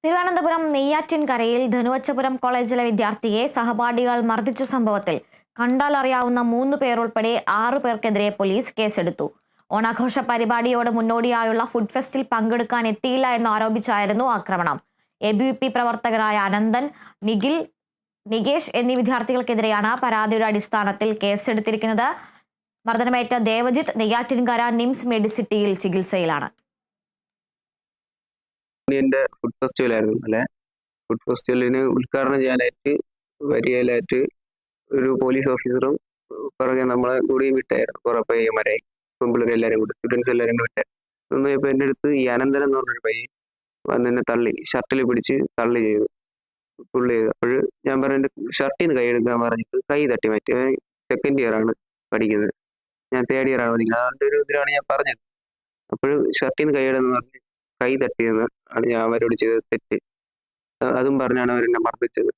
തിരുവനന്തപുരം നെയ്യാറ്റിൻകരയിൽ ധനുവച്ചപുരം കോളേജിലെ വിദ്യാർത്ഥിയെ സഹപാഠികൾ മർദ്ദിച്ച സംഭവത്തിൽ കണ്ടാലറിയാവുന്ന 3 പേർ ഉൾപ്പെടെ 6 പേർക്കെതിരെ പോലീസ് കേസെടുത്തു. ഓണാഘോഷ പരിപാടിയോട് മുന്നോടിയായുള്ള ഫുഡ് ഫെസ്റ്റിൽ പങ്കെടുക്കാൻ എത്തിയില്ല എന്ന് ആരോപിച്ചായിരുന്നു ആക്രമണം. ABVP പ്രവർത്തകരായ അനന്തൻ, നിഖിൽ, നികേഷ് എന്നീ വിദ്യാർത്ഥികൾക്കെതിരെയാണ് പരാതിയുടെ അടിസ്ഥാനത്തിൽ കേസെടുത്തിരിക്കുന്നത്. മർദ്ദനമേറ്റ ദേവജിത്ത് നെയ്യാറ്റിൻകര നിംസ് മെഡിസിറ്റിയിൽ ചികിത്സയിലാണ്. ഫുഡ് ഫെസ്റ്റിവൽ ആയിരുന്നു അല്ലെ. ഫുഡ് ഫെസ്റ്റിവലിന് ഉദ്ഘാടനം ചെയ്യാനായിട്ട് വരികയിലായിട്ട് ഒരു പോലീസ് ഓഫീസറും പുറകെ നമ്മളെ കൂടി വിട്ടായിരുന്നു. കുറെ പയ്യന്മാരായി പെൺപിള്ളേർ എല്ലാവരും കൂടി, സ്റ്റുഡൻസ് എല്ലാവരും കൂടി വിട്ടായിരുന്നു. ഇപ്പൊ എൻ്റെ അടുത്ത് ഈ അനന്തരം എന്ന് പറഞ്ഞൊരു പയ്യൻ വന്ന് എന്നെ തള്ളി, ഷർട്ടിൽ പിടിച്ച് തള്ളി ചെയ്തു, പുള്ളി ചെയ്തു. അപ്പോൾ ഞാൻ പറഞ്ഞ ഷർട്ടിൽ നിന്ന് കൈ എടുക്കാൻ പറഞ്ഞിട്ട് കൈ തട്ടി മാറ്റി. സെക്കൻഡ് ഇയർ ആണ് പഠിക്കുന്നത്, ഞാൻ തേർഡ് ഇയർ ആണ് പഠിക്കുന്നത്. അതിൻ്റെ ഒരു ഇതിലാണ് ഞാൻ പറഞ്ഞത്. അപ്പോൾ ഷർട്ടിൽ നിന്ന് കൈയിടെന്ന് പറഞ്ഞ് കൈ തട്ടിയെന്ന് ആണ് ഞാൻ അവരോട് ചെയ്തത് തെറ്റ്. അതും പറഞ്ഞാണ് അവരെന്നെ മർദ്ദിച്ചത്.